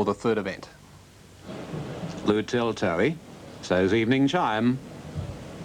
for the third event. Lutel Towie says evening chime.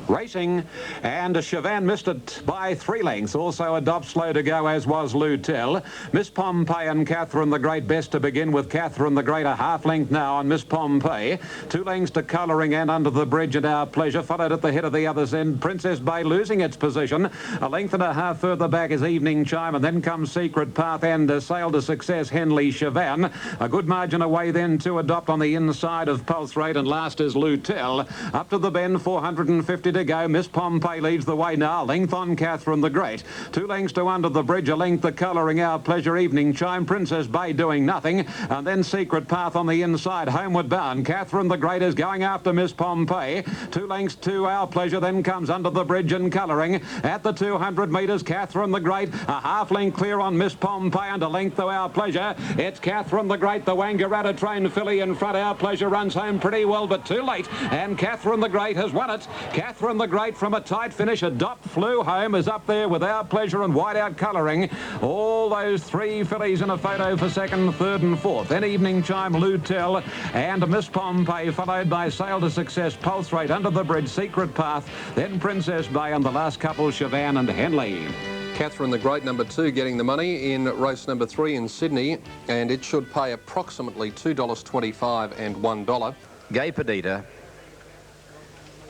Racing, and Chavan missed it by 3 lengths. Also a dop slow to go, as was Lutel. Miss Pompey and Catherine the Great best to begin with. Catherine the Great a half length now on Miss Pompey. 2 lengths to Colouring and Under the Bridge and Our Pleasure. Followed at the head of the other's end. Princess Bay losing its position. A length and a half further back is Evening Chime, and then comes Secret Path and Sail to Success Henley Chavan. A good margin away then to Adopt on the inside of Pulse Rate, and last is Lutel. Up to the bend, 450 to go. Miss Pompey leads the way now. Length on Catherine the Great. 2 lengths to Under the Bridge. A length to Colouring Our Pleasure. Evening Chime. Princess Bay doing nothing. And then Secret Path on the inside. Homeward bound. Catherine the Great is going after Miss Pompey. 2 lengths to Our Pleasure. Then comes Under the Bridge and Colouring. At the 200 metres, Catherine the Great. A half length clear on Miss Pompey and a length to Our Pleasure. It's Catherine the Great, the Wangaratta trained filly in front. Our Pleasure runs home pretty well, but too late. And Catherine the Great has won it. Catherine the Great from a tight finish. Adopt flew home, is up there with Our Pleasure and White Out Colouring. All those 3 fillies in a photo for second, third and fourth. Then Evening Chime, Lutel and Miss Pompey, followed by Sail to Success, Pulse Rate, Under the Bridge, Secret Path, then Princess Bay, and the last couple, Chavan and Henley. Catherine the Great, number 2, getting the money in race number 3 in Sydney, and it should pay approximately $2.25 and $1. Gay Perdita.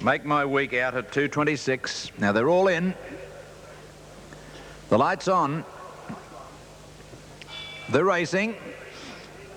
Make my week out at 2.26. Now they're all in. The light's on. They're racing.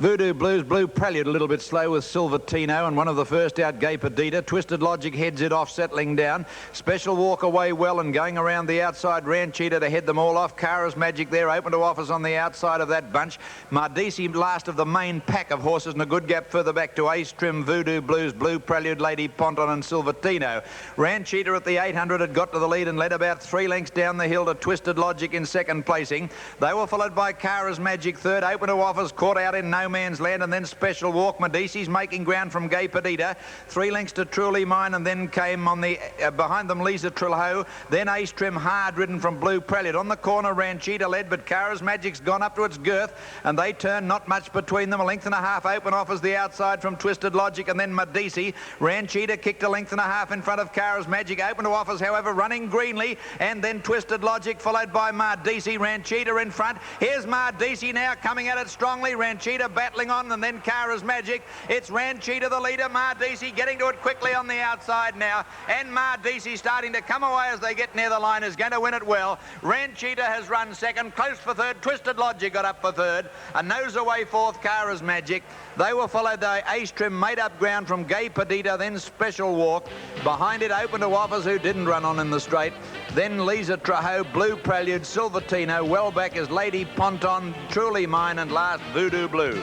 Voodoo Blues, Blue Prelude a little bit slow with Silvertino, and one of the first out, Gay Perdita. Twisted Logic heads it off, settling down. Special walk away well and going around the outside. Ranchita to head them all off. Cara's Magic there, open to offers on the outside of that bunch. Mardisi last of the main pack of horses, and a good gap further back to Ace Trim, Voodoo Blues, Blue Prelude, Lady Ponton and Silvertino. Ranchita at the 800 had got to the lead and led about 3 lengths down the hill to Twisted Logic in second placing. They were followed by Cara's Magic third, open to offers, caught out in no man's land, and then Special Walk. Medici's making ground from Gay Perdita. 3 lengths to Truly Mine, and then came on the behind them Lisa Trilho. Then Ace Trim, hard ridden from Blue Prelude. On the corner, Ranchita led, but Cara's Magic's gone up to its girth, and they turn not much between them. A length and a half open offers the outside from Twisted Logic, and then Medici. Ranchita kicked a length and a half in front of Cara's Magic. Open to offers, however, running greenly, and then Twisted Logic followed by Mardisi. Ranchita in front. Here's Mardisi now coming at it strongly. Ranchita battling on, and then Cara's Magic. It's Ranchita the leader. Mardisi getting to it quickly on the outside now, and Mardisi starting to come away as they get near the line, is going to win it well. Ranchita has run second, close for third. Twisted Logic got up for third. A nose away fourth, Cara's Magic. They were followed by Ace Trim, made up ground from Gay Perdita, then Special Walk. Behind it, open to offers, who didn't run on in the straight. Then Lisa Traho, Blue Prelude, Silvertino. Well back is Lady Ponton, Truly Mine, and last Voodoo Blues.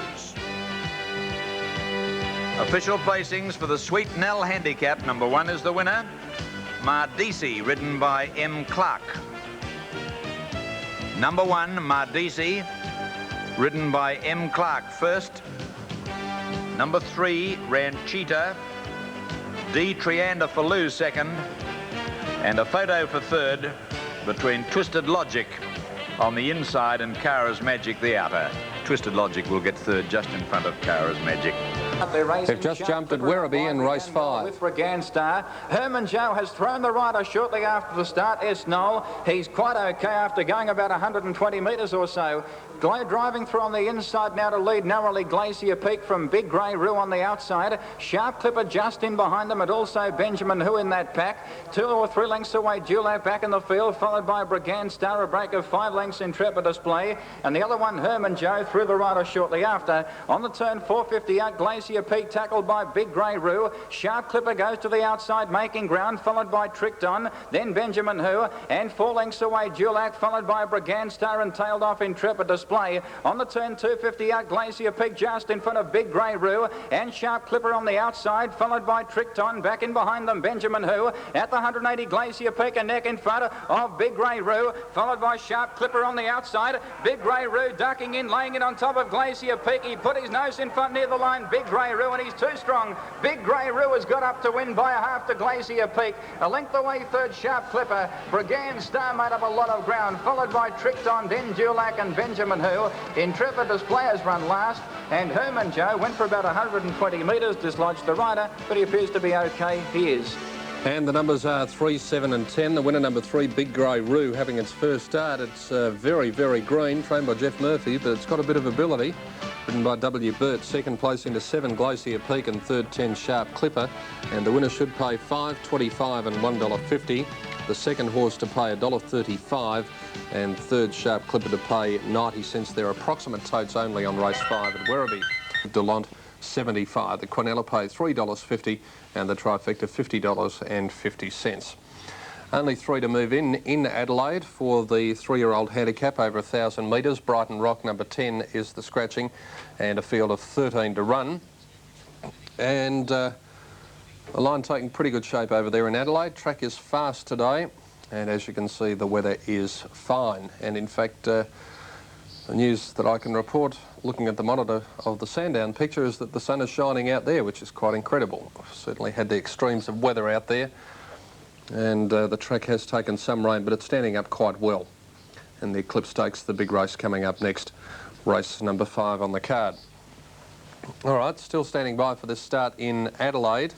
Official placings for the Sweet Nell Handicap. Number 1 is the winner, Mardisi, ridden by M. Clark. Number 1, Mardisi, ridden by M. Clark first. Number 3, Ranchita. D. Trianda Falou second. And a photo for third between Twisted Logic on the inside and Cara's Magic the outer. Twisted Logic will get third just in front of Cara's Magic. They've just jumped at Werribee in race 5. With Regan Star. Herman Joe has thrown the rider shortly after the start. S. Knoll. He's quite okay after going about 120 metres or so. Driving through on the inside now to lead narrowly Glacier Peak from Big Grey Roo on the outside. Sharp Clipper just in behind them, and also Benjamin Who in that pack. 2 or 3 lengths away, Dulac back in the field, followed by Brigand Star, a break of 5 lengths, Intrepid Display. And the other one, Herman Joe, threw the rider shortly after. On the turn, 450 out, Glacier Peak tackled by Big Grey Roo. Sharp Clipper goes to the outside, making ground, followed by Tricked On. Then Benjamin Who, and 4 lengths away, Dulac, followed by Brigand Star, and tailed off Intrepid Display. On the turn, 250 out, Glacier Peak just in front of Big Grey Roo, and Sharp Clipper on the outside, followed by Tricked On. Back in behind them, Benjamin Who. At the 180, Glacier Peak, a neck in front of Big Grey Roo, followed by Sharp Clipper on the outside. Big Grey Roo ducking in, laying it on top of Glacier Peak. He put his nose in front near the line. Big Grey Roo, and he's too strong. Big Grey Roo has got up to win by a half to Glacier Peak. A length away, third Sharp Clipper. Brigand Star made up a lot of ground, followed by Trickton, then Dulac and Benjamin Who. Intrepid Displayers run last, and Herman Joe went for about 120 metres, dislodged the rider, but he appears to be okay. He is. And the numbers are 3, 7 and 10. The winner, number 3, Big Grey Roo, having its first start. It's very, very green, trained by Jeff Murphy, but it's got a bit of ability. Ridden by W. Burt, second place into 7, Glacier Peak, and third, 10, Sharp Clipper. And the winner should pay $5.25 and $1.50. The second horse to pay $1.35, and third, Sharp Clipper, to pay 90 cents. They're approximate totes only on race 5 at Werribee. Delont, 75. The Quinella paid $3.50 and the trifecta $50.50. Only 3 to move in Adelaide for the 3-year-old handicap over 1,000 metres. Brighton Rock, number 10, is the scratching, and a field of 13 to run. And the line taking pretty good shape over there in Adelaide. Track is fast today, and as you can see, the weather is fine. And in fact, the news that I can report looking at the monitor of the Sandown picture is that the sun is shining out there, which is quite incredible. We've certainly had the extremes of weather out there, and the track has taken some rain, but it's standing up quite well. And the Eclipse Stakes, the big race coming up next, race number 5 on the card. All right, still standing by for this start in Adelaide,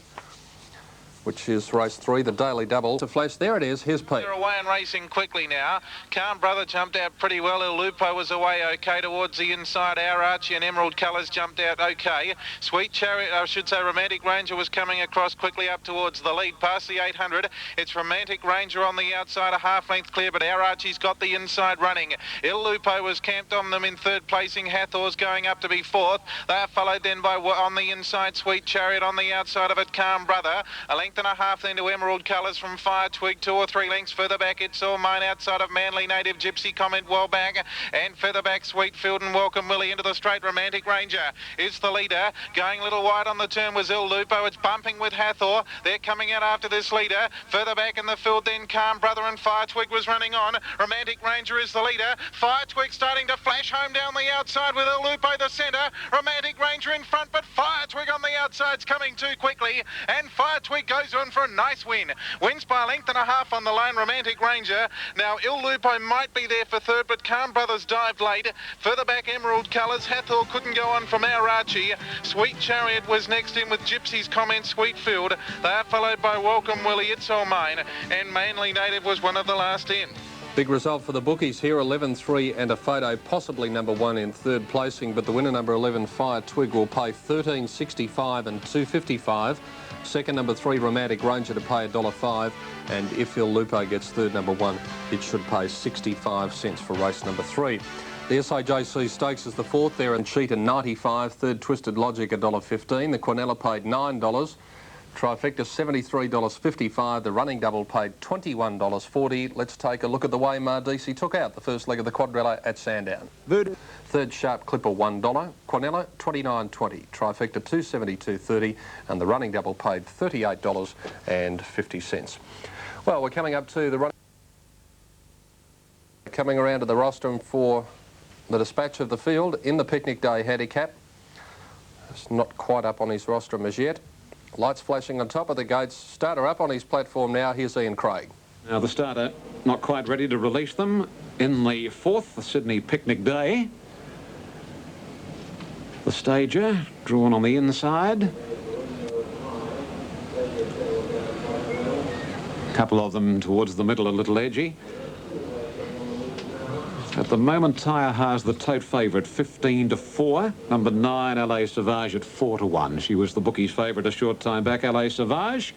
which is race 3, the Daily Double. To flash, there it is. Here's Pete. They're away and racing quickly now. Calm Brother jumped out pretty well. Il Lupo was away okay towards the inside. Our Archie and Emerald Colours jumped out okay. Sweet Chariot, I should say Romantic Ranger, was coming across quickly up towards the lead, past the 800. It's Romantic Ranger on the outside, a half length clear, but Our Archie's got the inside running. Il Lupo was camped on them in third placing. Hathor's going up to be fourth. They are followed then by, on the inside, Sweet Chariot, on the outside of it, Calm Brother. A length and a half then to Emerald Colours from Fire Twig. 2 or 3 lengths further back, It's All Mine outside of Manly Native, Gypsy Comment well back, and further back, Sweetfield and Welcome Willie into the straight. Romantic Ranger is the leader. Going a little wide on the turn was Il Lupo. It's bumping with Hathor. They're coming out after this leader. Further back in the field then, Calm Brother and Fire Twig was running on. Romantic Ranger is the leader. Fire Twig starting to flash home down the outside with Il Lupo the centre. Romantic Ranger in front, but Fire Twig on the outside's coming too quickly, and Fire Twig goes on for a nice win. Wins by a length and a half on the lane, Romantic Ranger. Now, Il Lupo might be there for third, but Calm Brothers dived late. Further back, Emerald Colours. Hathor couldn't go on from Our Archie. Sweet Chariot was next in with Gypsy's Comment, Sweetfield. They are followed by Welcome Willie, It's All Mine, and Manly Native was one of the last in. Big result for the bookies here, 11-3 and a photo, possibly number 1 in third placing, but the winner, number 11, Fire Twig, will pay $13.65 and $2.55. Second, number 3, Romantic Ranger, to pay $1.05, and if Il Lupo gets third, number 1, it should pay 65 cents for race number 3. The SAJC Stakes is the fourth there, and Cheetah 95, third Twisted Logic $1.15. The Quinella paid $9. Trifecta $73.55. The running double paid $21.40. Let's take a look at the way Mardisi took out the first leg of the quadrella at Sandown. Third Sharp Clipper $1. Quinella $29.20. Trifecta $272.30, and the running double paid $38.50. Well, we're coming up to the running. Coming around to the rostrum for the dispatch of the field in the Picnic Day Handicap. It's not quite up on his rostrum as yet. Lights flashing on top of the gates. Starter up on his platform now. Here's Ian Craig. Now the starter not quite ready to release them in the fourth, the Sydney Picnic Day. The stager drawn on the inside. A couple of them towards the middle, a little edgy. At the moment, Tyre has the tote favourite, 15-4. Number 9, LA Sauvage, at 4-1. She was the bookie's favourite a short time back, LA Sauvage.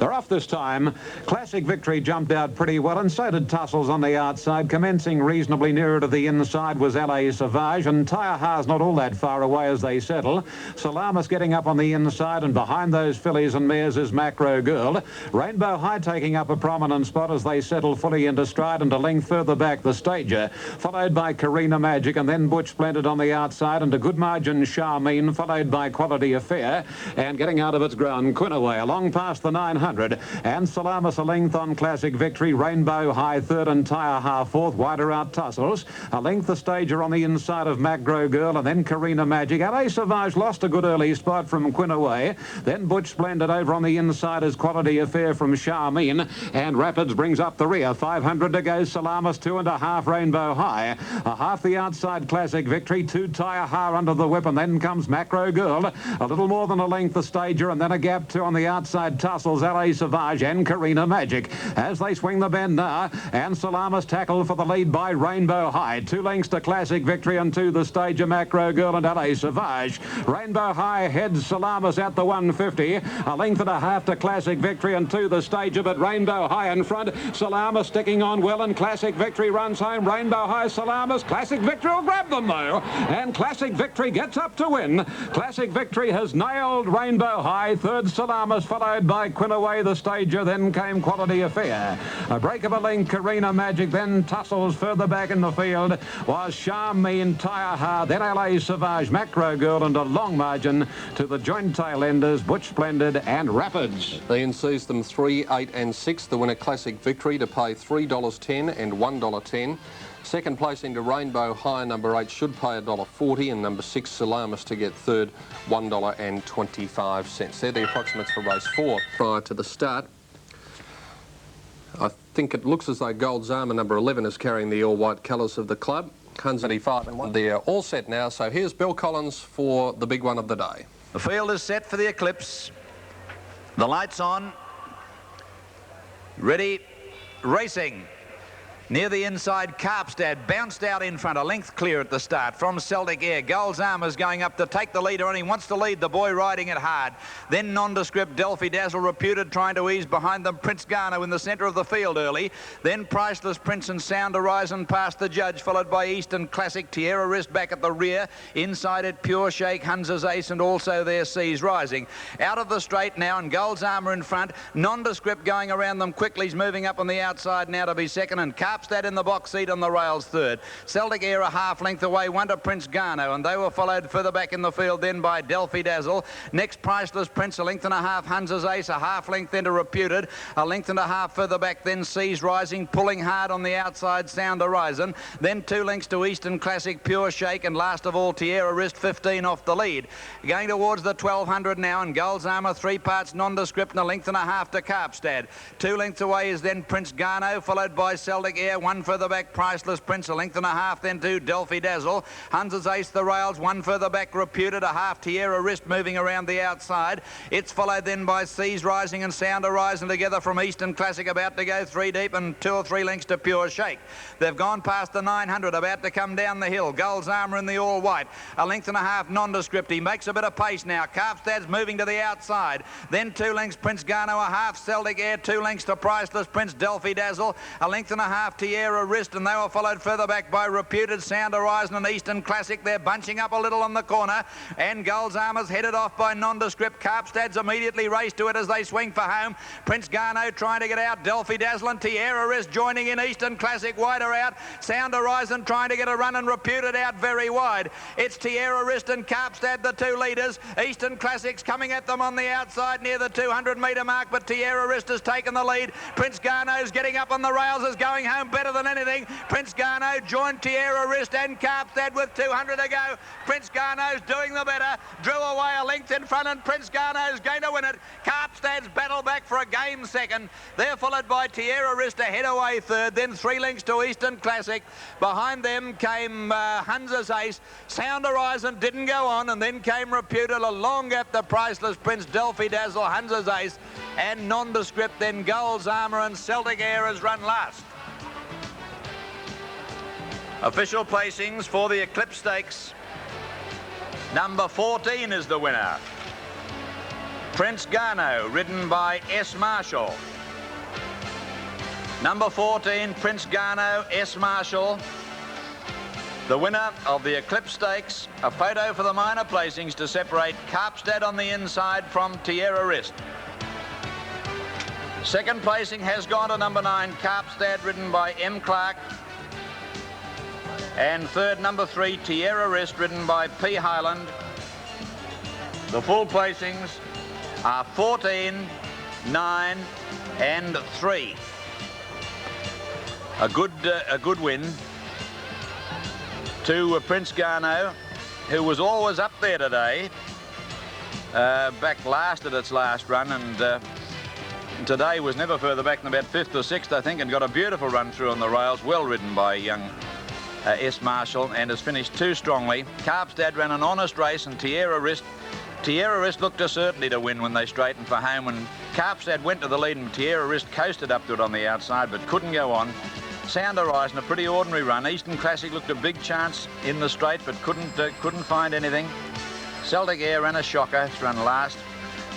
They're off this time. Classic Victory jumped out pretty well, and so did Tussles on the outside. Commencing reasonably nearer to the inside was LA Sauvage, and Tyre Ha's not all that far away as they settle. Salamis getting up on the inside, and behind those fillies and mares is Macro Girl. Rainbow High taking up a prominent spot as they settle fully into stride, and a length further back the stager. followed by Carina Magic, and then Butch Splendid on the outside, and a good margin Charmine, followed by Quality Affair, and getting out of its ground, Quinaway, along past the 900, and Salamis a length on Classic Victory, Rainbow High third, and Tyre half fourth, wider out Tussles, a length the stager on the inside of Macro Girl, and then Carina Magic. LA Sauvage lost a good early spot from Quinaway, then Butch Splendid over on the inside as Quality Affair from Charmine, and Rapids brings up the rear. 500 to go. Salamis 2.5 Rainbow High. A half the outside Classic Victory. 2 Tyre Har under the whip, and then comes Macro Girl. A little more than a length the stager, and then a gap 2 on the outside Tussles, LA Sauvage and Carina Magic. As they swing the bend now, and Salamis tackled for the lead by Rainbow High. 2 lengths to Classic Victory and 2 the stager Macro Girl and LA Sauvage. Rainbow High heads Salamis at the 150. A length and a half to Classic Victory and 2 the stager, but Rainbow High in front. Salamis sticking on well, and Classic Victory runs home. Rainbow High, Salamis. Classic Victory will grab them though, and Classic Victory gets up to win. Classic Victory has nailed Rainbow High. Third Salamis, followed by Quinaway the stager, then came Quality Affair. A break of a length, Carina Magic, then Tussles. Further back in the field was Charmine, Tyre Har, then LA Sauvage, Macro Girl, and a long margin to the joint tail enders, Butch Splendid and Rapids. Ian sees them 3, 8 and 6. The winner Classic Victory to pay $3.10 and $1.10. Second placing to Rainbow High, number 8, should pay $1.40, and number 6 Salamis to get third, $1.25. They're the approximates for race 4. Prior to the start, I think it looks as though Gold's Armour, number 11, is carrying the all-white colours of the club. 175 and 1. They're all set now, so here's Bill Collins for the big one of the day. The field is set for the Eclipse. The lights on. Ready, racing. Near the inside, Carpstad bounced out in front, a length clear at the start from Celtic Air. Gold's Armour's going up to take the leader, and he wants to lead, the boy riding it hard. Then Nondescript, Delphi Dazzle, Reputed, trying to ease behind them. Prince Garno in the centre of the field early. Then Priceless Prince and Sound Horizon past the judge, followed by Eastern Classic, Tierra Wrist back at the rear. Inside it, Pure Shake, Hunza's Ace, and also their Seas Rising. Out of the straight now, and Gold's Armour in front. Nondescript going around them quickly. He's moving up on the outside now to be second, and Carpstad in the box seat on the rails third. Celtic Air a half length away, one to Prince Garno, and they were followed further back in the field then by Delphi Dazzle. Next, Priceless Prince, a length and a half, Hunza's Ace, a half length then to Reputed, a length and a half further back then Seas Rising, pulling hard on the outside, Sound Horizon, then 2 lengths to Eastern Classic, Pure Shake, and last of all Tierra Wrist, 15 off the lead. Going towards the 1200 now, and Gold's Armour 3 parts Nondescript and a length and a half to Carpstad. 2 lengths away is then Prince Garno, followed by Celtic Air, 1 further back Priceless Prince, a length and a half then to Delphi Dazzle. Hunza's Ace the rails, 1 further back Reputed, a half Tierra Wrist moving around the outside. It's followed then by Seas Rising and Sound Horizon together from Eastern Classic, about to go 3 deep, and 2 or 3 lengths to Pure Shake. They've gone past the 900, about to come down the hill. Gold's Armour in the all white, a length and a half Nondescript. He makes a bit of pace now. Carpstad's moving to the outside, then 2 lengths Prince Garno, a half Celtic Air, 2 lengths to Priceless Prince, Delphi Dazzle, a length and a half Tierra Wrist, and they were followed further back by Reputed, Sound Horizon and Eastern Classic. They're bunching up a little on the corner, and Gold's Armour's headed off by Nondescript. Carpstad's immediately raced to it as they swing for home. Prince Garno trying to get out. Delphi Dazzle and Tierra Wrist joining in. Eastern Classic wider out. Sound Horizon trying to get a run, and Reputed out very wide. It's Tierra Wrist and Carpstad, the 2 leaders. Eastern Classic's coming at them on the outside near the 200-metre mark, but Tierra Wrist has taken the lead. Prince Garno's getting up on the rails, is going home better than anything. Prince Garno joined Tierra Wrist and Carpstad with 200 to go. Prince Garno's doing the better. Drew away a length in front, and Prince Garno's going to win it. Carpstad's battle back for a game second. They're followed by Tierra Wrist ahead away third, then 3 lengths to Eastern Classic. Behind them came Hunza's Ace. Sound Horizon didn't go on, and then came Reputed, a long gap to Priceless Prince, Delphi Dazzle, Hunza's Ace, and Nondescript. Then Gold's Armour and Celtic Air has run last. Official placings for the Eclipse Stakes. Number 14 is the winner. Prince Garno, ridden by S. Marshall. Number 14, Prince Garno, S. Marshall. The winner of the Eclipse Stakes. A photo for the minor placings to separate Carpstad on the inside from Tierra Wrist. Second placing has gone to number 9, Carpstad, ridden by M. Clark. And third, number 3, Tierra Rest, ridden by P. Highland. The full placings are 14, 9 and 3. A good win to Prince Garno, who was always up there today. Back last at its last run, and today was never further back than about 5th or 6th, I think, and got a beautiful run through on the rails, well ridden by young S. Marshall, and has finished 2 strongly. Carpstad ran an honest race, and Tierra Rest looked a certainty to win when they straightened for home, and Carpstad went to the lead, and Tierra Rest coasted up to it on the outside, but couldn't go on. Sound Horizon, a pretty ordinary run. Eastern Classic looked a big chance in the straight, but couldn't find anything. Celtic Air ran a shocker, it's run last.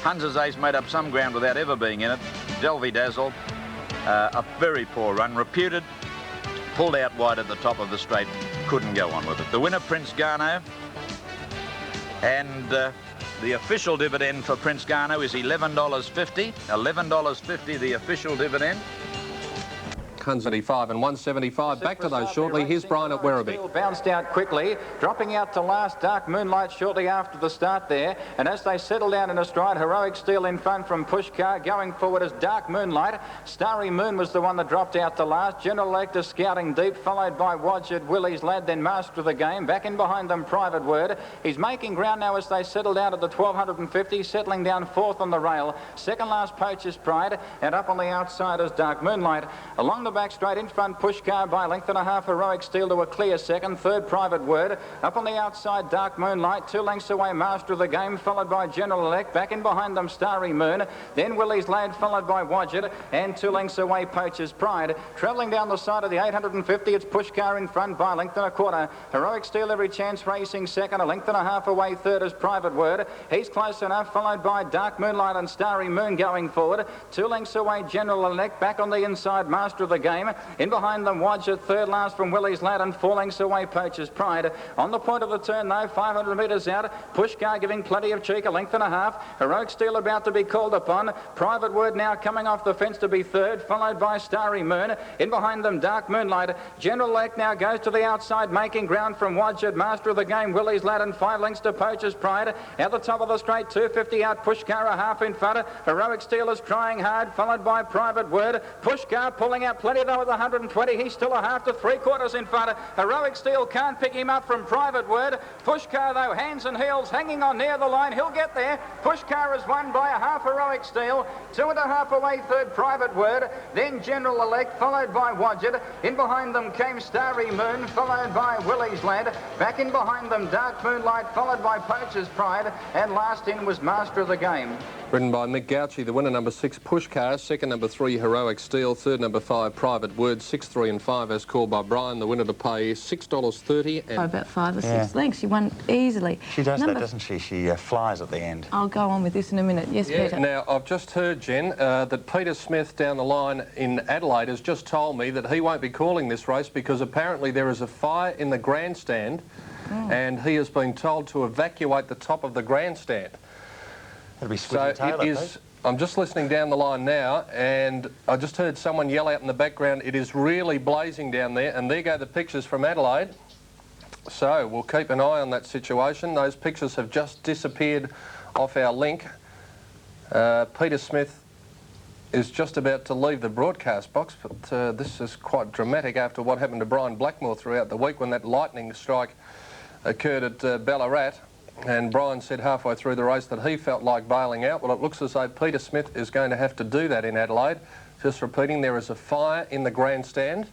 Hunter's Ace made up some ground without ever being in it. Delvey Dazzle, a very poor run. Reputed, pulled out wide at the top of the straight, couldn't go on with it. The winner, Prince Garno, and the official dividend for Prince Garno is $11.50. $11.50, the official dividend. 175 and 175. Back to those shortly. Here's Brian at Werribee. Bounced out quickly, dropping out to last. Dark Moonlight shortly after the start there. And as they settle down in a stride, Heroic Steel in front from Pushkar. Going forward is Dark Moonlight. Starry Moon was the one that dropped out to last. General Elector scouting deep, followed by Wadgett, Willie's Lad, then Master of the Game. Back in behind them, Private Word. He's making ground now as they settle down at the 1250, settling down 4th on the rail. Second last, Poacher's Pride, and up on the outside is Dark Moonlight. Along the back straight in front, Pushkar by 1.5 lengths, Heroic Steel to a clear second. Third, Private Word. Up on the outside, Dark Moonlight. 2 lengths away, Master of the Game, followed by General Elect. Back in behind them, Starry Moon. Then Willie's Lad, followed by Wadgett. And 2 lengths away, Poacher's Pride. Travelling down the side of the 850, it's Pushkar in front by 1.25 lengths. Heroic Steel, every chance, racing second. 1.5 lengths away, third is Private Word. He's close enough, followed by Dark Moonlight and Starry Moon going forward. 2 lengths away, General Elect. Back on the inside, Master of the Game. In behind them, Wadgett, third last from Willie's Lad, and 4 lengths away, Poacher's Pride. On the point of the turn, though, 500 metres out, Pushkar giving plenty of cheek, 1.5 lengths. Heroic Steel about to be called upon. Private Word now coming off the fence to be third, followed by Starry Moon. In behind them, Dark Moonlight. General Elect now goes to the outside, making ground from Wadgett, Master of the Game, Willie's Lad, and 5 lengths to Poacher's Pride. At the top of the straight, 250 out, Pushkar a half in front. Heroic Steel is trying hard, followed by Private Word. Pushkar pulling out plenty though with 120. He's still a half to 3/4 in front. Heroic Steel can't pick him up from Private Word. Pushkar though, hands and heels, hanging on near the line. He'll get there. Pushkar is won by a half, Heroic Steel. 2.5 away, third, Private Word. Then General Elect, followed by Wadgett. In behind them came Starry Moon, followed by Willie's Lad. Back in behind them, Dark Moonlight, followed by Poacher's Pride. And last in was Master of the Game. Ridden by Mick Gauchi, the winner, number 6, Pushkar. Second, number 3, Heroic Steel. Third, number 5, Private Word. 6, 3 and 5 as called by Brian. The winner to pay $6.30. And about 5 or 6 lengths. She won easily. She does that, doesn't she? She flies at the end. I'll go on with this in a minute. Yes, Peter. Now, I've just heard, Jen, that Peter Smith down the line in Adelaide has just told me that he won't be calling this race because apparently there is a fire in the grandstand and he has been told to evacuate the top of the grandstand. That'll be Switchy Taylor, it is, I'm just listening down the line now, and I just heard someone yell out in the background, it is really blazing down there, and there go the pictures from Adelaide. So we'll keep an eye on that situation. Those pictures have just disappeared off our link. Peter Smith is just about to leave the broadcast box, but this is quite dramatic after what happened to Brian Blackmore throughout the week when that lightning strike occurred at Ballarat. And Brian said halfway through the race that he felt like bailing out. Well, it looks as though Peter Smith is going to have to do that in Adelaide. Just repeating, there is a fire in the grandstand.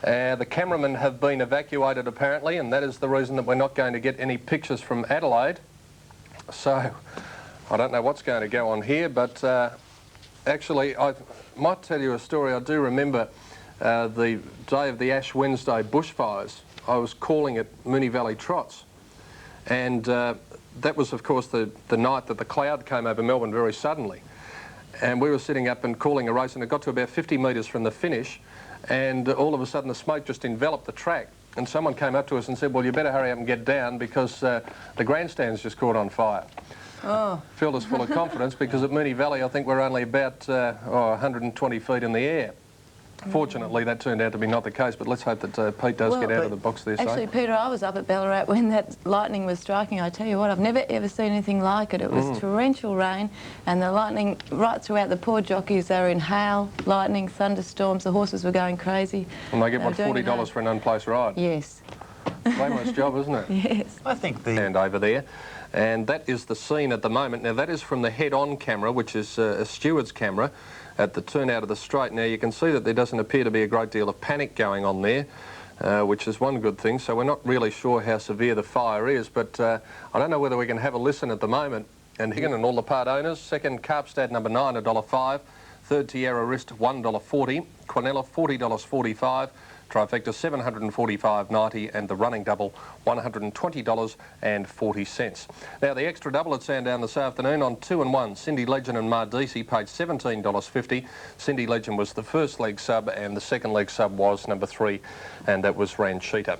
The cameramen have been evacuated apparently, and that is the reason that we're not going to get any pictures from Adelaide. So I don't know what's going to go on here, but actually I might tell you a story. I do remember the day of the Ash Wednesday bushfires. I was calling at Moonee Valley Trots. And that was, of course, the night that the cloud came over Melbourne very suddenly. And we were sitting up and calling a race, and it got to about 50 metres from the finish, and all of a sudden the smoke just enveloped the track. And someone came up to us and said, well, you better hurry up and get down because the grandstand's just caught on fire. Oh. Filled us full of confidence because at Moonee Valley I think we're only about 120 feet in the air. Fortunately, that turned out to be not the case, but let's hope that Pete does get out of the box there. Actually, Peter, I was up at Ballarat when that lightning was striking. I tell you what, I've never ever seen anything like it. It was torrential rain, and the lightning right throughout the poor jockeys. They were in hail, lightning, thunderstorms. The horses were going crazy. And they get, what, $40 for an unplaced ride? Yes. Glamorous job, isn't it? Yes. I think the... And over there. And that is the scene at the moment. Now, that is from the head-on camera, which is a steward's camera at the turnout of the straight. Now, you can see that there doesn't appear to be a great deal of panic going on there, which is one good thing. So we're not really sure how severe the fire is, but I don't know whether we can have a listen at the moment. And Higgin and all the part owners. Second, Carpstad number 9, $1.05. Third, Tierra Wrist, $1.40. Quinella, $40.45. Trifecta, $745.90, and the running double, $120.40. Now, the extra double at Sandown this afternoon on 2 and 1. Cindy Legend and Mardisi paid $17.50. Cindy Legend was the first leg sub, and the second leg sub was number 3, and that was Ranchita.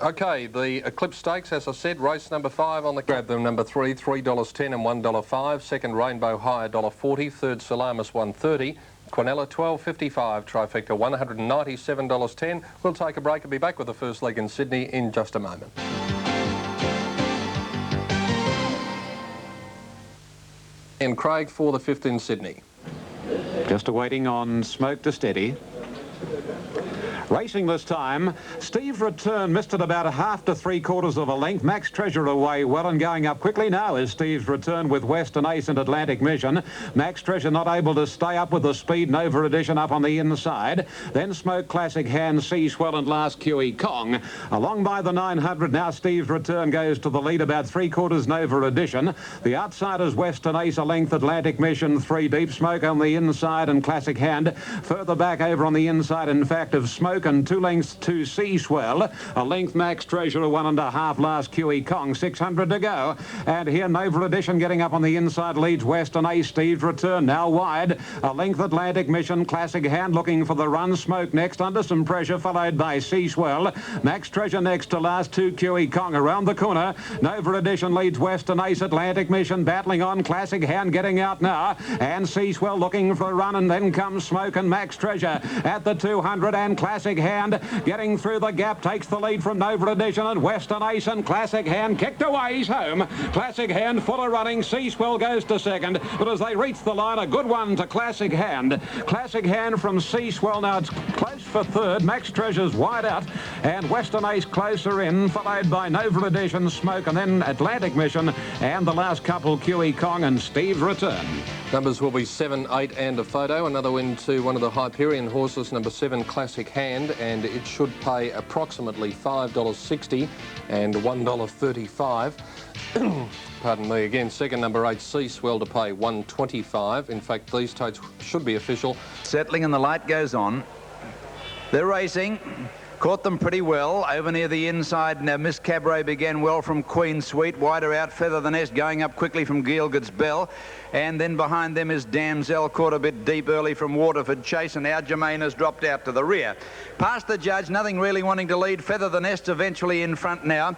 Okay, the Eclipse Stakes, as I said, race number 5 on the grab. Them number 3, $3.10 and $1.05. Second, Rainbow High, $1.40. Third, Salamis, $1.30. Quinella, $12.55. Trifecta, $197.10. We'll take a break and be back with the first leg in Sydney in just a moment. And Craig for the 5th in Sydney. Just awaiting on Smoke to Steady. Racing this time, Steve Return missed it about a half to 3/4 of a length. Max Treasure away well and going up quickly now is Steve's Return with Western Ace and Atlantic Mission. Max Treasure not able to stay up with the speed. Nova Edition up on the inside. Then Smoke Classic Hand, Sea Swell and last QE Kong. Along by the 900 now Steve's Return goes to the lead about 3/4 Nova Edition. The outside is Western Ace, a length Atlantic Mission, 3 deep. Smoke on the inside and Classic Hand. Further back over on the inside, in fact, of Smoke and 2 lengths to Sea Swell. A length Max Treasure, 1.5 last QE Kong, 600 to go. And here Nova Edition getting up on the inside leads Western Ace. Steve's Return now wide. A length Atlantic Mission, Classic Hand looking for the run. Smoke next under some pressure, followed by Sea Swell. Max Treasure next to last, 2 QE Kong around the corner. Nova Edition leads Western Ace. Atlantic Mission battling on. Classic Hand getting out now. And Sea Swell looking for a run, and then comes Smoke and Max Treasure at the 200, and Classic Hand getting through the gap takes the lead from Nova Edition, and Western Ace and Classic Hand kicked away. He's home. Classic Hand full of running. Sea Swell goes to second, but as they reach the line, a good one to Classic Hand. Classic Hand from Sea Swell. Now it's close for third. Max Treasure's wide out, and Western Ace closer in, followed by Nova Edition, Smoke, and then Atlantic Mission, and the last couple, QE Kong and Steve's Return. Numbers will be 7, 8 and a photo. Another win to one of the Hyperion horses, number 7, Classic Hand, and it should pay approximately $5.60 and $1.35. Pardon me again. Second, number 8, Sea Swell, to pay $1.25. In fact, these totes should be official. Settling and the light goes on. They're racing. Caught them pretty well over near the inside. Now Miss Cabaret began well from Queen Sweet. Wider out, Feather the Nest going up quickly from Gielgud's Bell. And then behind them is Damsel, caught a bit deep early from Waterford Chase, and our Germain has dropped out to the rear. Past the judge, nothing really wanting to lead. Feather the Nest eventually in front now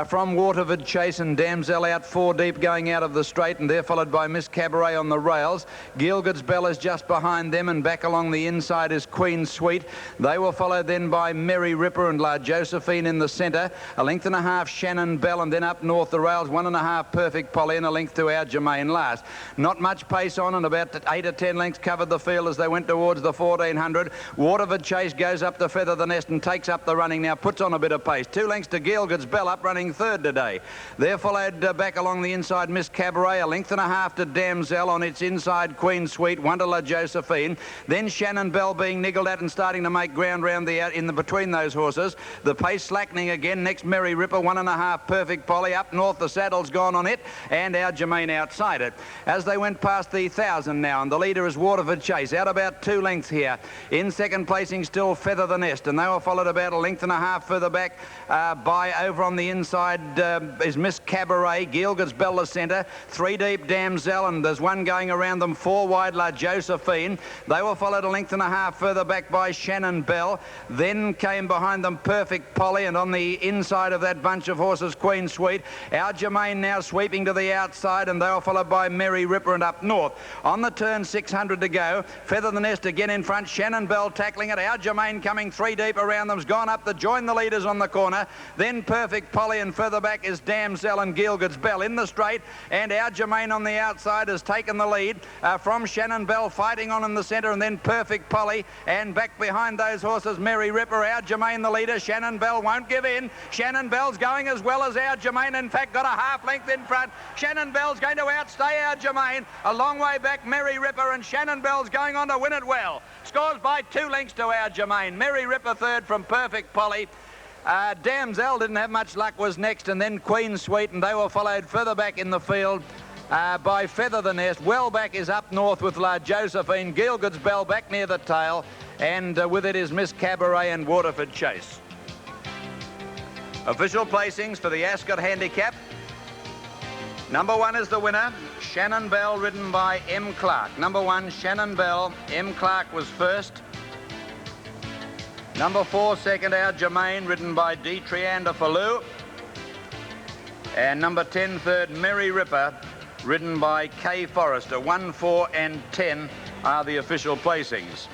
from Waterford Chase, and Damsel out 4 deep going out of the straight, and they're followed by Miss Cabaret on the rails. Gielgud's Bell is just behind them, and back along the inside is Queen Sweet. They were followed then by Merry Ripper and La Josephine in the centre. 1.5 lengths Shannon Bell, and then up north the rails 1.5 Perfect Polly, and a length to our Germain last. Not much pace on, and about 8 or 10 lengths covered the field as they went towards the 1400. Waterford Chase goes up to Feather the Nest and takes up the running now, puts on a bit of pace. 2 lengths to Gielgud's Bell, up running third today. They're followed back along the inside Miss Cabaret, 1.5 lengths to Damsel on its inside Queen Sweet, 1 to La Josephine. Then Shannon Bell being niggled at and starting to make ground round the between those horses. The pace slackening again. Next Merry Ripper, 1.5 Perfect Polly. Up north the saddle's gone on it, and our Germain outside it. As they went past the 1,000 now, and the leader is Waterford Chase, out about 2 lengths here. In second placing still Feather the Nest, and they were followed about 1.5 lengths further back by over on the inside is Miss Cabaret. Gielgud's Bell the centre, 3 deep Damsel, and there's one going around them, 4 wide La Josephine. They were followed 1.5 lengths further back by Shannon Bell. Then came behind them, Perfect Polly, and on the inside of that bunch of horses, Queen Sweet. Our Germain now sweeping to the outside, and they'll followed by Merry Ripper and Up North. On the turn, 600 to go. Feather the Nest again in front. Shannon Bell tackling it. Our Germain coming 3 deep around them's gone up to join the leaders on the corner. Then Perfect Polly, and further back is Damsel and Gilgood's Bell in the straight, and Our Germain on the outside has taken the lead from Shannon Bell, fighting on in the centre, and then Perfect Polly, and back behind those horses, Merry Ripper. Our Germain the leader. Shannon Bell won't give in. Shannon Bell's going as well as Our Germain, in fact got a half length in front. Shannon Bell's going to outstay Our Germain. A long way back, Merry Ripper, and Shannon Bell's going on to win it well. Scores by 2 lengths to Our Germain. Merry Ripper third from Perfect Polly. Damsel didn't have much luck, was next, and then Queen Sweet, and they were followed further back in the field by Feather the Nest. Well back is Up North with La Josephine. Gilgood's Bell back near the tail, and with it is Miss Cabaret and Waterford Chase. Official placings for the Ascot Handicap. Number 1 is the winner, Shannon Bell, ridden by M. Clark. Number 1, Shannon Bell. M. Clark was first. Number 4, second, Our Germain, ridden by D. Trianda Fallu. And number 10, third, Merry Ripper, ridden by K. Forrester. 1, 4 and 10 are the official placings.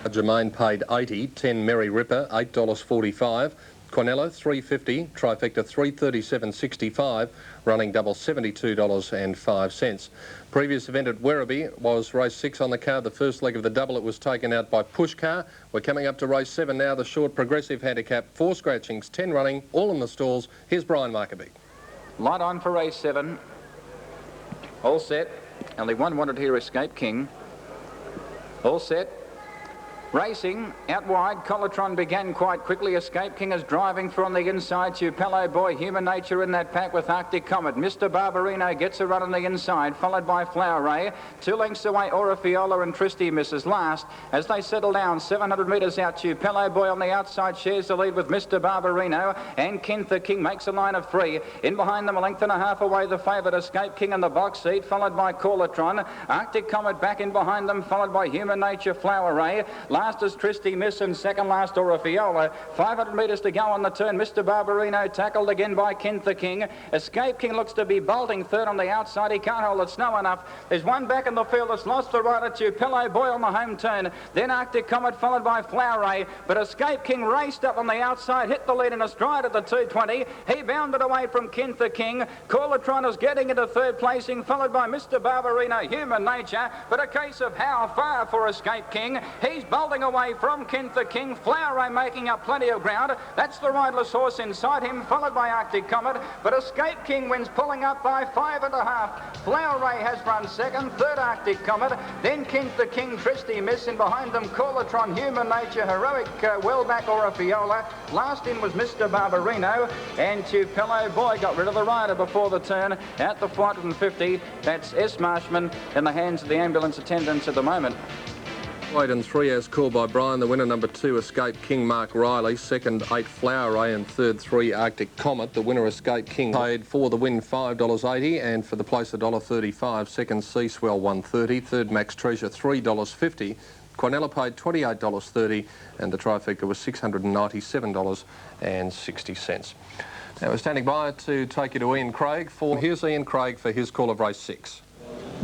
Germain paid 80, 10 Merry Ripper, $8.45. Cornello, $3.50, trifecta $3.37.65, running double $72.05. Previous event at Werribee was race 6 on the card. The first leg of the double, it was taken out by Pushcar. We're coming up to race 7 now, the short progressive handicap, 4 scratchings, 10 running, all in the stalls. Here's Brian Markaby. Light on for race 7. All set. Only one wanted here, Escape King. All set. Racing out wide, Collatron began quite quickly. Escape King is driving through on the inside. Tupelo Boy, Human Nature in that pack with Arctic Comet. Mr. Barbarino gets a run on the inside, followed by Flower Ray. 2 lengths away, Aura Fiola and Tristy misses last. As they settle down, 700 metres out, Tupelo Boy on the outside shares the lead with Mr. Barbarino, and Kent the King makes a line of 3. In behind them, a length and a half away, the favourite Escape King in the box seat, followed by Collatron. Arctic Comet back in behind them, followed by Human Nature, Flower Ray. Last is Tristy Miss, and second last Aura Fiola. 500 metres to go on the turn. Mr. Barbarino tackled again by Kent the King. Escape King looks to be bolting third on the outside. He can't hold it snow enough. There's one back in the field that's lost the rider to Pillow Boy on the home turn. Then Arctic Comet followed by Flower Ray. But Escape King raced up on the outside, hit the lead in a stride at the 220. He bounded away from Kent the King. Collatron is getting into third placing, followed by Mr. Barbarino, Human Nature. But a case of how far for Escape King. He's bolting away from Kent the King. Flower Ray making up plenty of ground. That's the riderless horse inside him, followed by Arctic Comet. But Escape King wins, pulling up by 5.5. Flower Ray has run second, third Arctic Comet, then Kent the King, Tristy Miss, and behind them Collatron, Human Nature, Heroic, Wellback, Aura Fiola. Last in was Mr. Barbarino, and Tupelo Boy got rid of the rider before the turn at the 450. That's S. Marshman in the hands of the ambulance attendants at the moment. Wait and 3 as called by Brian. The winner number 2, Escape King, Mark Riley. Second, 8 Flower Ray, and third, 3 Arctic Comet. The winner, Escape King, paid for the win $5.80, and for the place $1.35. Second, Sea Swell $1.30. Third, Max Treasure $3.50. Cornella paid $28.30, and the trifecta was $697.60. Now we're standing by to take you to Ian Craig for... Here's Ian Craig for his call of race 6.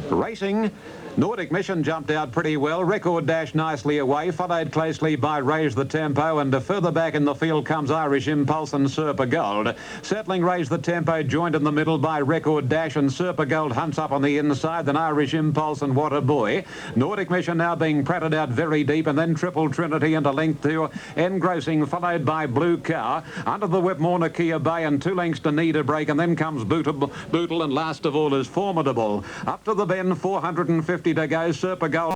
Racing. Nordic Mission jumped out pretty well. Record Dash nicely away, followed closely by Raise the Tempo, and further back in the field comes Irish Impulse and Serpa Gold. Settling Raise the Tempo, joined in the middle by Record Dash, and Serpa Gold hunts up on the inside, then Irish Impulse and What a Boy. Nordic Mission now being pratted out very deep, and then Triple Trinity into length 2, Engrossing, followed by Blue Car. Under the whip, Mauna Kea Bay, and 2 lengths to Need a Break, and then comes Bootle, and last of all is Formidable. Up to the bend, 450 to go. Serpa Gold